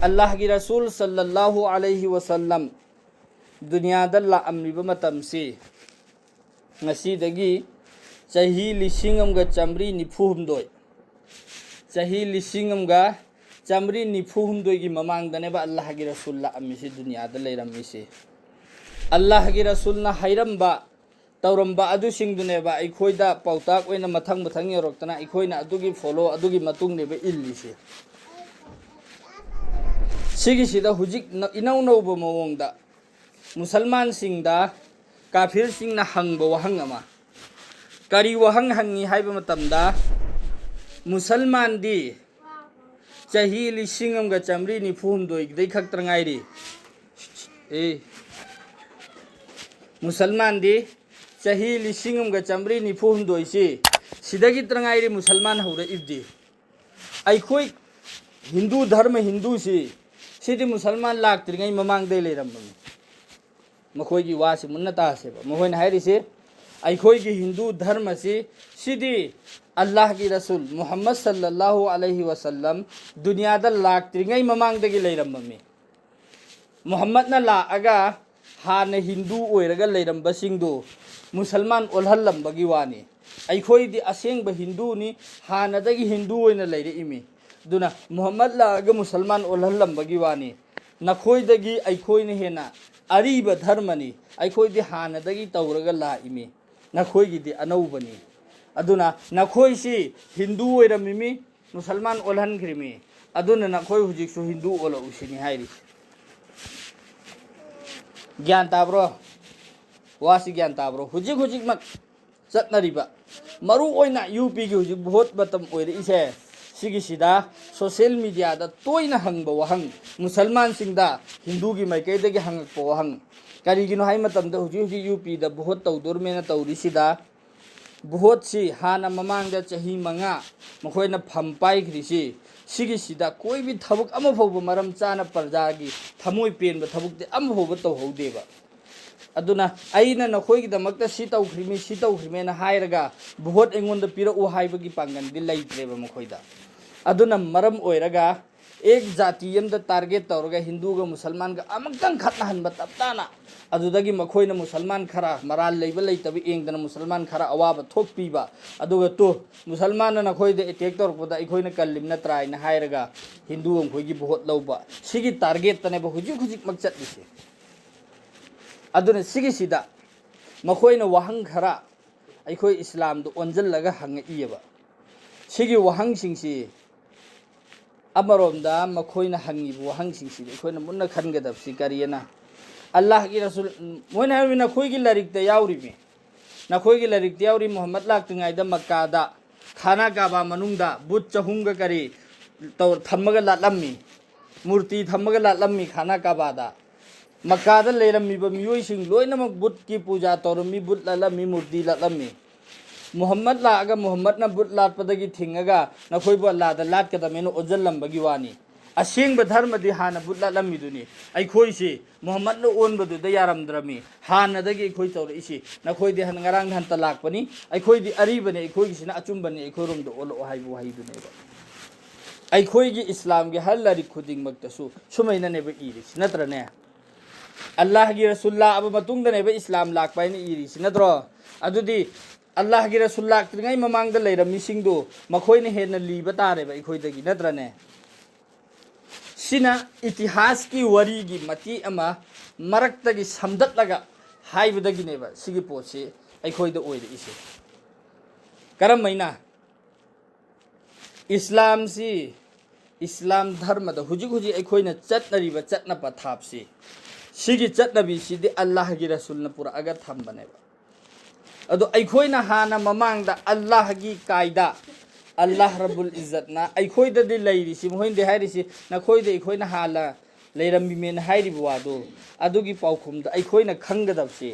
अल्लाह की रसूल सल्लल्लाहु अलैहि वसल्लम दुनिया दा लाअमलिबा मतम से ngasi चाही लिसिंग अमगा चामरी निफु हुमदोय चाही लिसिंग अमगा चामरी निफु हुमदोय की ममांग दनेबा अल्लाह की रसूल लाअमिसे दुनिया दा लेरमिसे अल्लाह की रसूल ना हायरम्बा तौरम्बा अदु सिंगदुनेबा एखोइदा पाउताक ओइना मथंग मथंग यरक्तना एखोइना अदुगी फॉलो अदुगी मतुंग नेबा इल्लिसे सिगिसिदा हुजिक इनौ नौबो मवोंगदा मुसलमान सिंगदा काफिर सिंगना हंगबा वहंग अमा करी वहंग हंगी हाइबा मतमदा मुसलमान दी चाही लिसिंग अमगा चामरी निफु हुमदोय दै खक्तरंगाइरी ए मुसलमान दी चाही लिसिंग अमगा चामरी निफु हुमदोय सिदगी तरंगाइरी मुसलमान हौरा इब्दी आइखोई हिंदू धर्म हिंदू सिदी मुसलमान लाक्तरिङै ममांगदै लेरम्बनि मखोइगी वासे मुन्ना तासेबा मखोइना हाइरिसे आइखोइगी हिंदू धर्म सिदी अल्लाह की रसूल मुहम्मद सल्लल्लाहु अलैहि वसल्लम दुनिया दा लाक्तरिङै ममांगदगी लेरम्बनि मुहम्मद ना लाअगा हाने हिंदू ओइरगा लेरम्बसिंगदो मुसलमान ओल्हल्लम्बगी वानी आइखोइदी असेंगबा हिंदूनी हानदगी हिंदू ओइना लेरइमि दुना मुहम्मद लाअगा मुसलमान ओल्हल्लम्बगी वानी नखोइदगी आइखोइना हेना अरीब धर्मनी आइखोइदी हानदगी तौरगा लाइमि नखोइगिदी अनौबनी अदुना नखोइसी हिंदू ओइरमिमि मुसलमान ओल्हनख्रिमि अदुना नखोइ हुजिकसु हिंदू ओलउसिनि हाइरि ज्ञान ताब्रो वासी ज्ञान ताब्रो हुजिक हुजिक मक चटनरिबा मरु ओइना यूपी की हुजिक बहुत बतम ओइरि इसे सिगिसिदा सोशल मीडिया दा तोइना हंगबा वहंग मुसलमान सिंगदा हिंदू की माइकेदगी हंगपो वहंग करिगिनो हाइ मतमदा हुजिक हुजिक यूपी दा बहुत तौदोरमेना तौरिसिदा बहुत सी हाना ममांगदा चाही मंगा मखोइना फम पाइख्रिसि सिगिसिदा कोई भी थबुक अमा फौबा मरम चाना प्रजागी थमोइ पेनबा थबुकते अमा फौबा तौहौदेबा अदुना आइना नखोइगिदमक्ता सि तौख्रिमेना हाइरगा बहुत एंगोंदा पिरउ हाइबगी पांगनदि लैत्रेबा मखोइदा अदुना मरम ओइरगा एक जाति यमदा टारगेट तौरगा हिंदूगा मुसलमानगा अमक्तंग खतनाहनबा तपताना अदुदगी मखोइना मुसलमान खरा मराल लैबा लैतबि एंगदना मुसलमान खरा अवाबा थोकपीबा अदुगा तो मुसलमान नखोइदा अटैक तौरपदा अखोइना कल्लिम नत्राइना हाइरगा हिंदू अमखोइगी बहुत लौबा सिगी टारगेट तनेबा हुजिक हुजिक मक चटलिसे अदुना सिगिसिदा मखोइना वहंग खरा अखोइ इस्लाम दो ओंजल्लगा हंगइयबा सिगी वहंग सिंगसी अमरोमदा मखोइना हंगिब वहंग सिंगसी अखोइना मुन्ना खनगदबसि करियना अल्लाह की रसूल मोइना हाइबिना खोइगी लारिकता याउरिबि नखोइगी लारिकता याउरि मोहम्मद लाक्तङाइदा मक्कादा खाना काबा मनुंगदा बुत चहुंगा करी तौर थम्मगा लाटलम्मी मूर्ति थम्मगा लाटलम्मी खाना काबादा मक्कादा लेरम्मीबा मियोइसिंग लोइनमक बुत की पूजा तौरम्मी बुत लाटलम्मी मूर्ति लाटलम्मी मुहम्मद लागा मुहम्मदना बुत लाटपदगी थिंगगा नखोइबो अल्लाहदा लाटकदमेनो ओजल्लम्बगी वानी असेंग धर्म दी हाना बुत लाटलम्मीदुनी अइखोइसि मुहम्मदना ओनबदुदा यारमद्रमी हानदगी अइखोइ तौरइसि नखोइदि हन ngarang hanta lakpani अइखोइदि अरिबने अइखोइगिसिना अचुम्बने अइखोइरोमदो ओलो हाइबो हाइदुनेबा अइखोइगी इस्लामगी हर लारिक खुदिंगमक्तसु सुमैननेबा इरिसि नत्रने अल्लाह की रसूल लाअबा मतुंगदनेबा इस्लाम लाक्पाइने इरिसि नत्रो अदुदि अल्लाह की रसूल लाक्त्रिङै ममांगदा लेरमिसिंगदो मखोइने हेन्ना लीबा तारेबा अइखोइदगी नत्रने सिना इतिहास की वरी की मती अमा मरक्तगी समदत्लगा हाइबदगिनेबा सिगी पोसे अइखोइदा ओइरिसे करमैना इस्लाम सी इस्लाम धर्म दा हुजिक हुजिक अइखोइना चटनरिबा चटना पथापसी सिगी चटनबी सिदि अल्लाह की रसूल न पूरा अगर थम्बनेबा अदो अइखोइना हाना ममांगदा अल्लाह की कायदा अल्लाह रब्बुल इज्जत ना अइखोइददि लैरिसि मोहिंदे हाइरिसि नखोइदे अइखोइना हाला लेरम्बिमेन हाइरिबो वादो अदुगी पाउखुमदा अइखोइना खंगदबसि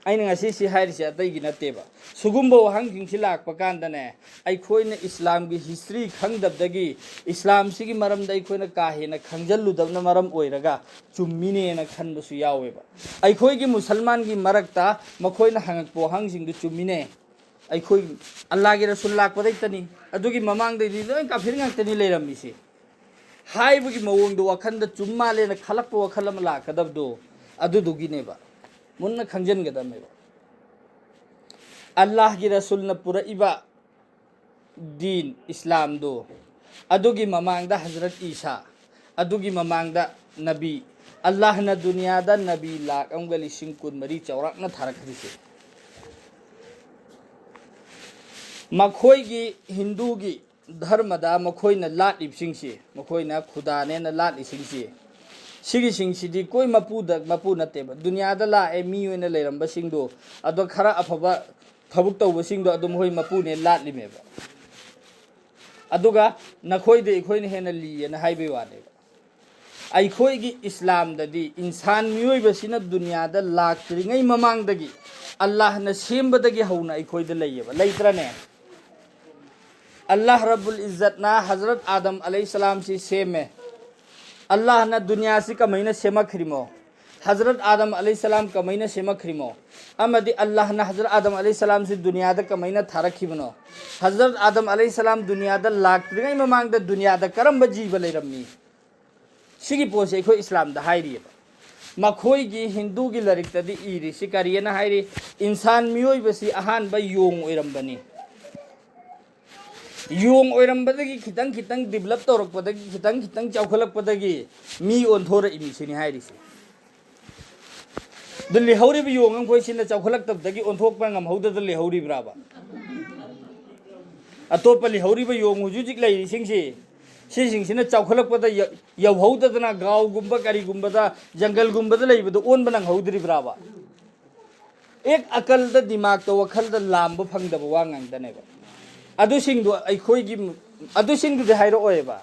आइना ngasi हाइरिसि अतैगी नतेबा सुगुम्बो वहंग किंगसि लाक्पा कांदने अइखोइना इस्लाम की हिस्ट्री खंगदबदगी इस्लाम सिगी मरमदा अइखोइना काहेना खंगजल्लुदबना मरम ओइरगा चुम्मिनेना खनबसु यावेबा अइखोइगी मुसलमान की मरक्ता मखोइना हंगकपो वहंगसिंगदु चुम्मिने अल्लाह की रसूल लाक्पदैतनी अदुगी ममांगदैदि लोइ काफिर ngakतनी लेरम्मिसि हाइबगी मवोंदो वखंद चुम्माले न खलप वखलम लाकदबदो अदुदुगिनेबा मुन्ना खंजनगदमेबा अल्लाह की रसूल न पुरइबा दीन इस्लाम दो अदुगी ममांगदा हजरत ईसा अदुगी ममांगदा नबी अल्लाह न दुनिया दा नबी लाख अमगली सिंह कुन मरी चौराक न थारखरिसे मखोई हिंदू की धर्मदा मखोई न लाट इबसिंगसे मखोई न खुदा ने न लाट इसिंगसे सिगी सिंगसिदी कोई मपू नतेबा दुनिया दा ला ए मी ओइना लेरंबा सिंगदो अदो खरा अफबा थबुक तौबा सिंगदो अदो मखोई मपू ने लाट लिमेबा अदुगा नखोई दे इखोई ने हेना लियना हाइबे वानेबा अइखोइगी इस्लाम ददी इंसान मियोइबसिना दुनिया दा लाक्त्रिङै ममांगदगी अल्लाह न सेमबदगी हौना अइखोइदा लैयेबा लैत्रने अल्लाह रब्बुल इज्जत ना हजरत आदम अलैहिस्सलाम से सेमे अल्लाह न दुनिया से कमैना सेमखरिमो हजरत आदम अलैहिस्सलाम कमैना सेमखरिमो अमदी अल्लाह न हजरत आदम अलैहिस्सलाम से दुनिया दा कमैना थारखिबनो हजरत आदम अलैहिस्सलाम दुनिया दा लाक्त्रिङै ममांगदा दुनिया दा करंबा जीव लैरमनी सिगी पोसे अखोई इस्लाम दा हाइरियेबा मखोई की हिंदू की लरिक तदी इरी सि करियना हाइरि इंसान मियोइबसी अहानबा योंग ओइरंबनी योंग ओइरंबदगी खितंग खितंग डेवलप तौरकपदगी खितंग खितंग चाउखलकपदगी मी ओन्थोर इमिसिनी हाइरिसि दिल्ली हौरिब योंग अंग कोई सिना चाउखलकतबदगी ओन्थोकपा ngamहौदद लेहौरिब्राबा अतोप लेहौरिब योंग हुजुजिक लैरिसिंगसि सिंगसिना चाउखलकपदा यौहौददना गाँवगुम्बा करिगुम्बदा जंगलगुम्बदा लैबदो ओनबा नंगहौद्रिब्राबा एक अकलदा दिमागदा वखलदा लांबा फंगदबा वा nganगदनेबा अदुसिंगदो अइखोइगी अदुसिंगदो हाइरोएबा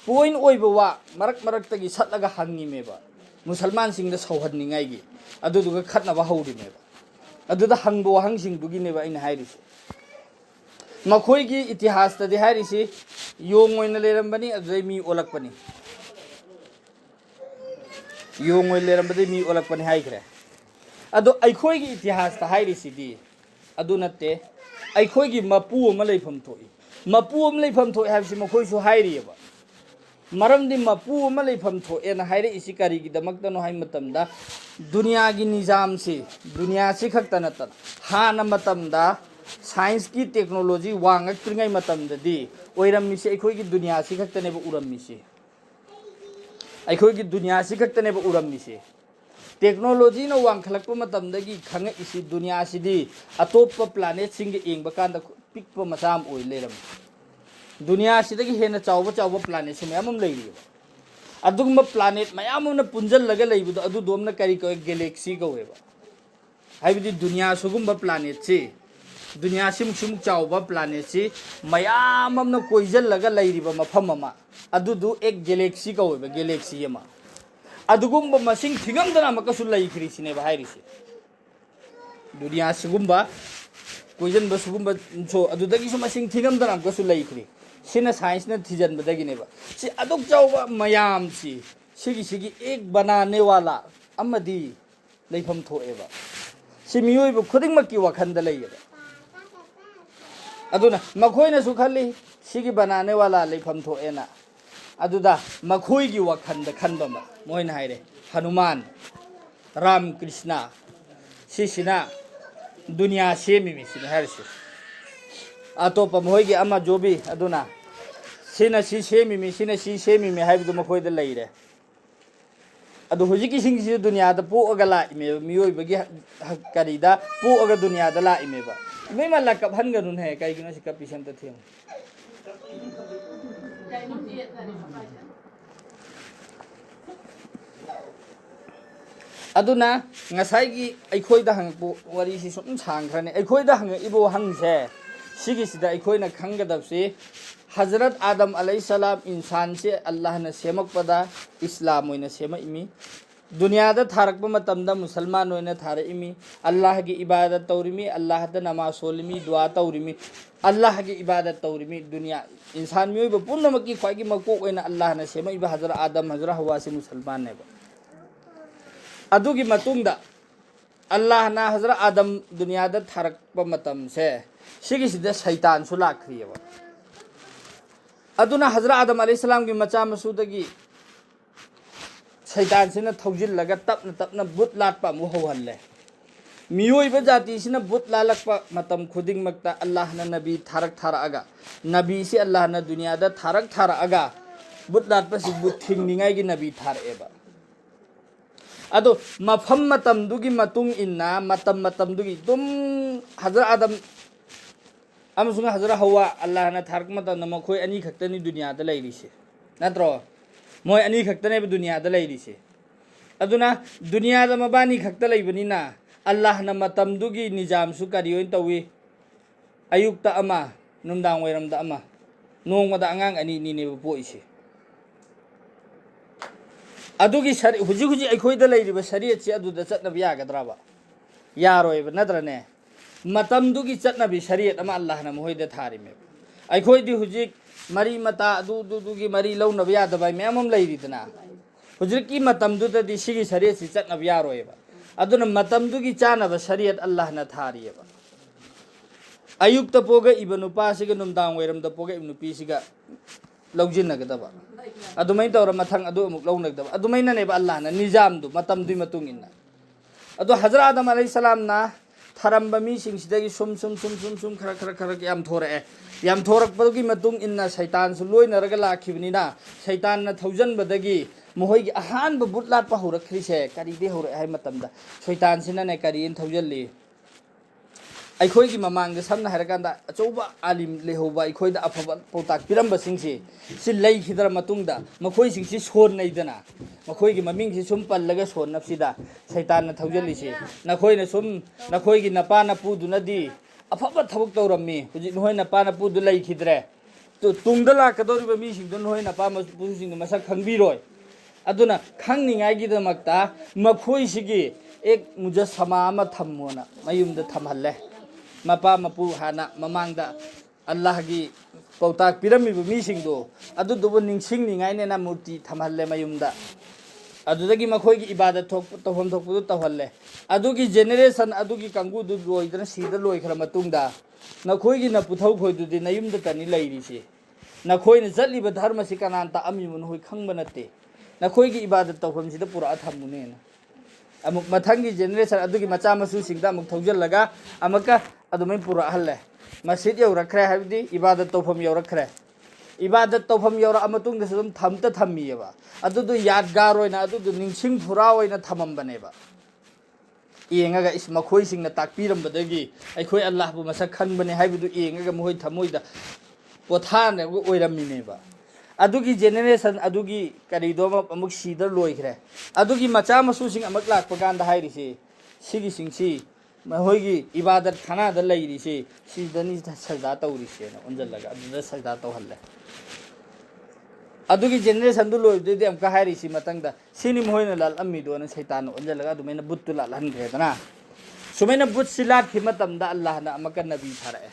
पोइन ओइबा वा मरक मरकतगी सतलगा हंगिमेबा मुसलमान सिंगदा सौहननिंगाइगी अदुदुगा खतनबा हौरिमेबा अदुदा हंगबो वहंसिंगदुगिनेबा अइना हाइरिसि मखोइगी इतिहास तदी हाइरिसि योंग ओइना लेरंबनी अदुदै मी ओलकपनी योंग ओइना लेरंबदै मी ओलकपनी हाइखरे अदो अइखोइगी इतिहास ता हाइरिसिदी अदु नत्ते अइखोइगी मपू अमा लैफम थोइ मपू अमा लैफम थोइ हाइबसि मखोइसु हाइरियेबा मरमदि मपू अमा लैफम थोएना हाइरे इसी करिगिदमक्तनो हाइ मतमदा दुनियागी निजाम से दुनिया से खक्ता नत्तना हाना मतमदा साइंस की टेक्नोलॉजी वांगक्त्रिङै मतमददी ओइरम्मिसे अइखोइगी दुनिया से खक्तनेबा उरम्मिसे अइखोइगी दुनिया से खक्तनेबा उरम्मिसे टेक्नोलॉजी न वांखलक्पा मतमदगी खंग इसी दुनिया सिदी अतोप प्लानेट सिंग एंगबा कांदा पिकपा मचाम ओइ लेरम दुनिया सिदगी हेना चावबा चावबा प्लानेट से मयाम लैरिबा अदुगम प्लानेट मयाम न पुंजल लगा लैबदो अदु दोमना करी को गैलेक्सी कवेबा हाइबदी दुनिया सुगुम्बा प्लानेट से दुनिया सिमुक चावबा प्लानेट से मयाम न कोइजल लगा लैरिबा मफम अमा अदुदु एक गैलेक्सी कवेबा गैलेक्सी अमा अदुगुम्बा मसिंग थिगमदना मकसु लैखरिसिनेबा हाइरिसि दुनिया सुगुम्बा कोइजन बसुगुम्बा सो अदुदगी सु मसिंग थिगमदना मकसु लैखरि सिना साइंस ने थिजनबदगिनेबा सि अदुक चावबा मयाम सिगी एक बनाने वाला अमदी लैफम थोएबा सि मियोइबा खुदिंगमक्की वखंद लैयेबा अदुना मखोइना सु खल्ली सिगी बनाने वाला लैफम थोएना अदुदा मखोइगी वखंद खनबमा मोइना हाइरे हनुमान राम कृष्ण सिसिना दुनिया सेमिमिसिने हाइरसि अतोप मोइगी अमा जोबी अदुना सिना सि सेमिमि सिना सि सेमिमि हाइबदु मखोइदा लैरे अदु हुजिकी सिंगसि दुनियादा पोअगा लाइमे मियोइबगी करिदा पोअगा दुनियादा लाइमेबा मेमा लकप हनगनुन है काइगिनो सि कपिसम त थियम अदुना ngसाइगी अइखोइदा हंगपो वरिसि सुम सांगखरने अइखोइदा हंगइबो हंगसे सिगिसिदा अइखोइना खंगदबसे हजरत आदम अलैहिस्सलाम इंसान से अल्लाह ने सेमकपदा इस्लाम ओइना सेमइमी दुनियादा थारकपा मतमदा मुसलमान ओइना थारइमी अल्लाह की इबादत तौरिमी अल्लाह दा नमाज सोलिमी दुआ तौरिमी अल्लाह की इबादत तौरिमी दुनिया इंसान मियोइबा पुन्नमकी ख्वाइगी मकोक ओइना अल्लाह ने सेमइबा हजरत आदम हजरत हवा से मुसलमान नेबा अदुगी मतुंगदा अल्लाह ना हजरत आदम दुनियादा थारकपा मतम से सिगिसिदा शैतान सु लाखरियबा अदुना हजरत आदम अलैहिस्सलाम की मचा मसूदगी शैतान से थौजिल लगा तपन तपन बुत लाटपा मु हौहल्ले मियोइब जाति सिना बुत लालकपा मतम खुदिंगमक्ता अल्लाह न नबी थारक थारअगा नबी से अल्लाह न दुनिया दा थारक थारअगा बुत लाटपा सि बुत थिंगनिंगाई की नबी थारएबा अदो मफम मतम दुगी मतुंग इन्ना मतम मतम दुगी तुम हजरत आदम अमसुंग हजरत हवा अल्लाह न थारक मतम न मखोय अनि खक्तनी दुनिया दा लैरिसे नत्रो मोय अनि खक्तने दुनिया दा लैरिसे अदुना दुनिया दा मबानी खक्ता लैबनिना अल्लाह न मतम दुगी निजाम सु करियोइन तवी अयुक्ता अमा नुमदांग वैरमदा अमा नोंगमदा अंगांग अनि नि ने पोइसे अदुगी सरी हुजी हुजी एखोइदा लैरिबा शरीयत से अदुदा चतनबि यागद्राबा यारोइबा नद्रने मतम दुगी चतनबि शरीयत अमा अल्लाह न मोइदा थारिमे एखोइदि हुजी मरी मता दुगी मरी लौनबा यादबा मैमम लैरिदना हुजी की मतम दुददि सिगी शरीयत से चतनबि यारोइबा अदुना मतम दुगी चानब शरीयत अल्लाह न थारियबा अयुक्त पोगा इबा नुपासिगा नुमदांग वैरमदा पोगा इब नुपीसिगा लौजिनगदबा अदुमै तौर मथंग अदु अमुक लौनगदबा अदुमैननेबा अल्लाह न निजाम दु मतम दुई मतुंग इन्ना अदु हजरत आदम अलैहिस्सलाम ना थरम्बा मी सिंगसिदगी सुम खर याम थोरए याम थोरकपदुगी मतुंग इन्ना शैतान सु लोइनरगा लाखिबनिना शैतान न थौजनबदगी मोहई अहान बुतलाट पा होरखरिसे करीदे होरे हाय मतमदा शैतान सिनाने करीन थौजल्ली अखोई ममांग समना हरकांदा अचौबा आलिम लेहोबा अखोइदा अफबा पौताक पिरंबा सिंगसी सि लैखिदर मतुंगदा मखोइ सिंगसी सोन नैदना मखोइगी ममिंगसी सुम पल्लगा सोन नफसिदा शैतान न थौजल्लिसे नखोइना सुम नखोइगी नपा नपुदुनदी अफबा थबक तौरम्मी हुजि नोय नपा नपुदु लैखिदरे तो तुंगदा लाकदोरिबा मिसिंगदु नोय नपा मपुसिंगदु मसक खंगबिरोय अदुना खंगनिंगाइगिदमक्ता मखोइसिगी एक मुजस्समा अमा थम्मोना मयुमदा थमहल्ले मपा मपु हाना ममांगदा अल्लाह की पौताक पिरमिबु मिसिंगदो अदुदुबु निंगसिंगनिंगाइनेना मूर्ति थमहल्ले मयुमदा अदुदगी मखोइगी इबादत तौफम थोकपुदु तौहल्ले अदुगी जेनेरेशन अदुगी कंगुदु लोइदना सीदा लोइखरा मतुंगदा नखोइगी न पुथौ खोइदुदि नयुमदा तनि लैरिसे नखोइना जल्लिबा धर्म सि कनांता अमिमुन होइ खंगबा नते नखोइगी इबादत तौफम सिदा पुरा थम्मुनेना अमुक मथंगी जेनेरेशन अदुगी मचा मसु सिंगदा अमुक थौजल्लगा अमका अदुमै पुरा हल्ले मस्जिद यौरखरे हाबिदि इबादत तौफम यौरखरे इबादत तौफम यौरा अमतुंग दसुम थमता थम्मियबा अदुदु यादगार ओइना अदुदु निंगसिंग फुरा ओइना थममबनेबा येंगागा इस मखोइ सिंगना ताकपिरमबदगी अखोइ अल्लाह बु मसक खनबने हाबिदु येंगागा मोइ थमोइदा पोथाने ओइरमिनेबा अदुगी जेनेरेशन अदुगी करीदोमा अमुक सीदर लोइखरे अदुगी मचा मसुसिंग अमक लाकपगांदा हाइरिसे सिगी सिंगसी महोइगी इबादत खाना द लैरिसे सिदनी सजदा तौरिसे न उनजलगा अदुदा सजदा तौहल्ले अदुगी जेनेरेशन दु लोइदे अमका हाइरिसे मतंगदा सिनि मोइना लाल अम्मिदो न शैतान उनजलगा अदुमेना बुत्तु लाल हनग्रेदना सुमेना बुत सिलात खि मतमदा अल्लाह ना अमका नबी थारए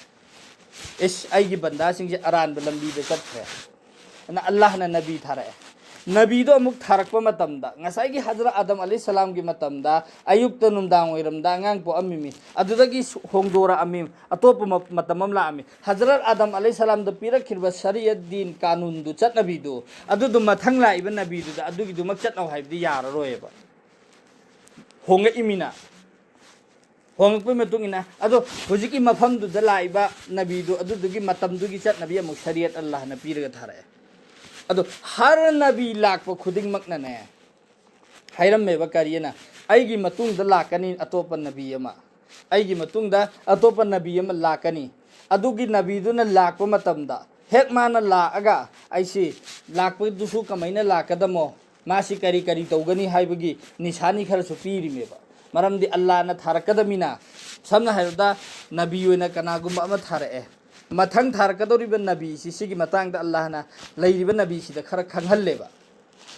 इस आइगी बंदा सिंगसे अरान बलंबी दे चतरे ना अल्लाह ना नबी थारए नबी दो अमुक थारकपा मतमदा ngसाइगी हजरत आदम अलैहिस्सलाम की मतमदा अयुक्त नुमदांग ओइरमदा ngang po amimi adudagi hongdora amim atop matamam la ami हजरत आदम अलैहिस्सलाम द पिरखिरबा शरीयत दिन कानून दु चतनबी दु अदुदु मथंग ला इबन नबी दु अदुगी दु मक चतनाव हाइबदि याररोयबा होंग इमिना होंगपै मतुंगिना अदो हुजिकी मफम दु द लाइबा नबी दु अदुदुगी मतम दुगी चतनबी अमुक शरीयत अल्लाह न पिरगा थारे अदो हर नबी लाख खुदिंगमक ने हाइरमेबा करियना आइगी मतुंग द लाकनी अतोप नबी अमा आइगी मतुंग द अतोप नबी अमा लाकनी अदुगी नबी दुना लाकपा मतमदा हेक माना लाअगा आइसी लाकपा दुसु कमाइना लाकदमो मासी करी करी तौगनी हाइबगी निशानी खरसु पीरिमेबा मरमदि अल्लाह न थारकदमिना समना हाइबदा नबी ओइना कनागुम अमा थारए मथंग थारकदोरिबा नबी सिगी मतांगदा अल्लाह ना लैरिबा नबी सिदा खरा खंगहल्लेबा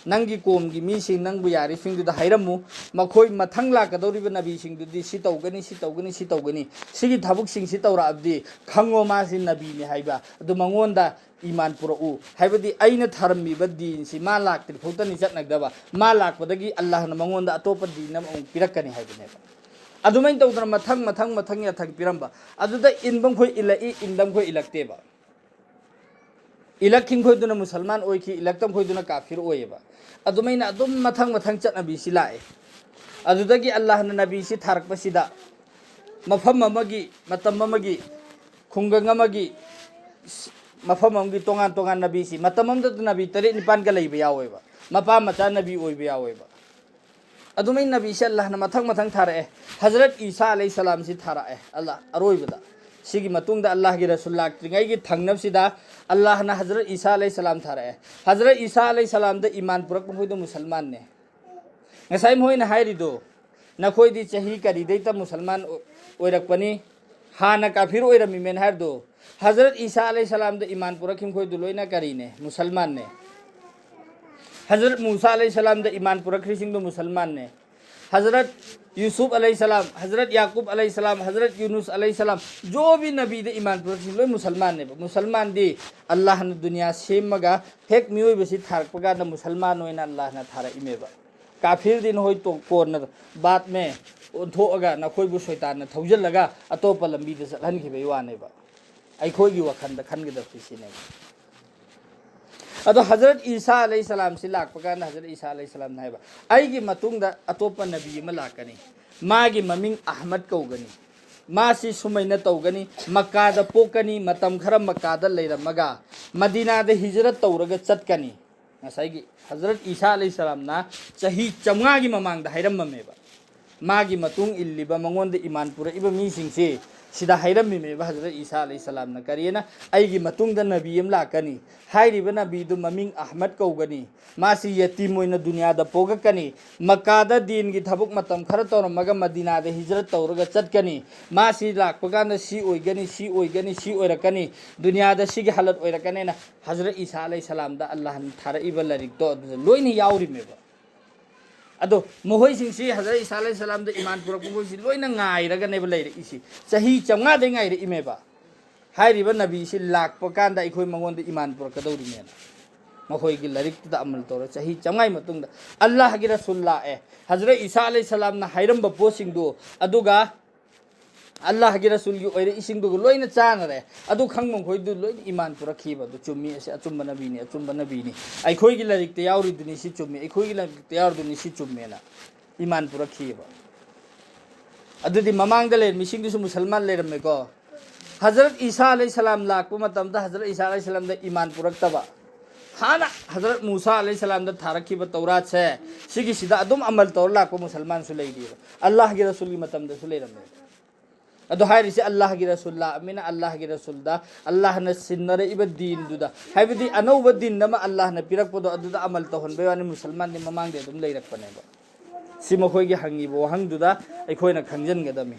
नंगी कोमगी मी सिंग नंगबु यारि सिंगदुदा हाइरमु मखोइ मथंग लाकदोरिबा नबी सिंगदुदि सि तौगनी सिगी थाबुक सिंग सि तौरा अबदि खंगो मासि नबी ने हाइबा अदु मंगोंदा ईमान पुरउ हाइबदि आइना थारमिबा दीन सि मा लाक्ति फौतनि चतनगदबा मा लाकपदगी अल्लाह ना मंगोंदा अतोप दीन अम पिरकनी हाइबनेबा अदुमैन तौदना मथंग याथक पिरंबा अदुदा इनबम खोइ इलई इनदम खोइ इलक्तेबा इलेक्टिंग खोइदुना मुसलमान ओइखि इलेक्टम खोइदुना काफिर ओइबा अदुमैना अदुम मथंग मथंग चटनबी सि लाए अदुदगी अल्लाह न नबी सि थारकपसिदा मफम अमगी मतम अमगी खुंगंग अमगी मफम अमगी तोंगान तोंगान नबी सि मतम अमद नबी तरे निपान का लैबा यावेबा मपा मचा नबी ओइबा यावेबा अदुमै नबी से अल्लाह न मथंग मथंग थारए हजरत ईसा अलैहिस्सलाम सि थारए अल्लाह अरोइबदा सिगी मतुंगदा अल्लाह की रसूल लाक्त्रिंगाई की थंगनबसिदा अल्लाह न हजरत ईसा अलैहिस्सलाम थारए हजरत ईसा अलैहिस्सलाम द ईमान पुरक मखोइदो मुसलमान ने ngasai moi na hairido nakhoi di chahi kari dei ta musalman oirakpani hana kafir oirami men hardo hazrat isa alayhi salam da iman purakhim khoi du loina kari ne musalman ne hazrat musa alayhi salam da iman purakhri sing do musalman ne hazrat yusuf alayhi salam hazrat yaqub alayhi salam hazrat yunus alayhi salam jo bhi nabi da iman purakhim loi musalman ne musalman di allah na dunya semaga fake mioi besi tharpaga da musalman oina allah na thara imeba काफिर दिन होई तो कोन बात में ओथोगा नखोई बु शैतान न थौजलगा अतोप लंबी द चलहन खिबे वानेबा एखोगी वखन द खनगद फिसिने अदो हजरत ईसा अलैहि सलाम सि लाकपगा हजरत ईसा अलैहि सलाम नायबा आइगी मतुंग द अतोप नबी म लाकनी मागी ममिंग अहमद कौगनी मासी सुमैना तौगनी मक्का द पोकनी मतम खरम मक्का द लेरमगा मदीना द हिजरत तौरगा चटकनी ngasai Hazrat Isa alayhi salam na chahi chamnga gi mamang da hairam meba magi matung illiba mangon de iman pura iba mi singse sida hairam meba Hazrat Isa alayhi salam na kariyana ai gi matung da nabiyam la kani hairiba nabi du maming Ahmad kaugani masi yatim moina dunya da poga kani makka da din gi thabuk matam khara tor maga madina da hijrat tawraga chatkani masi lakpaga na si oigani si oigani si oirakani dunya da si gi halat oirakani na Hazrat Isa alayhi salam da Allah n thara iba larik to loini yauri meba ado mohoi sing si Hazrat Isa alayhi salam da iman pura ko si loina ngai raga ne belai isi sahi chamnga de ngai re imeba hairiba nabi si lakpaga da ikhoi mangon da iman pura kadori mena मखोई की लरिक दा अमल तोर चाही चंगाई मतुंग दा अल्लाह की रसूल लाए हजरत ईसा अलैहि सलाम ना हाइरम बपो सिंग दो अदुगा अल्लाह की रसूल की ओइरे इसिंग दो लोइना चान रे अदु खंगम खोइ दु लोइन ईमान पुरा खीबा दु चुम्मी असे अचुम नबी ने आई खोइ की लरिक ते याउरी दुनी सि चुम्मी आई खोइ की लरिक ते याउर दुनी सि चुम्मेना ईमान पुरा खीबा अदुदि ममांग दा ले मिसिंग दुसु मुसलमान ले रमे को हजरत ईसा अलैहि सलाम लाकपो मतम दा हजरत ईसा अलैहि सलाम दा ईमान पुरक्तबा हाना हजरत मूसा अलैहि सलाम द थारखी ब तौरात से सिगी सिदा अदुम अमल तौर लाको मुसलमान सु लेदी अल्लाह की रसूल की मतम द सु ले रमे अदो हायरि से अल्लाह की रसूल ला अमिना अल्लाह की रसूल दा अल्लाह न सिन्नरे इब दीन दुदा हायबदी अनौब दीन नमा अल्लाह न पिरक पदो अदुदा अमल तौहन बेवानी मुसलमान नि ममांग दे अदुम लेरक पनेबा सिमखोय की हंगी बो हंग दुदा एखोयना खंजन गदमी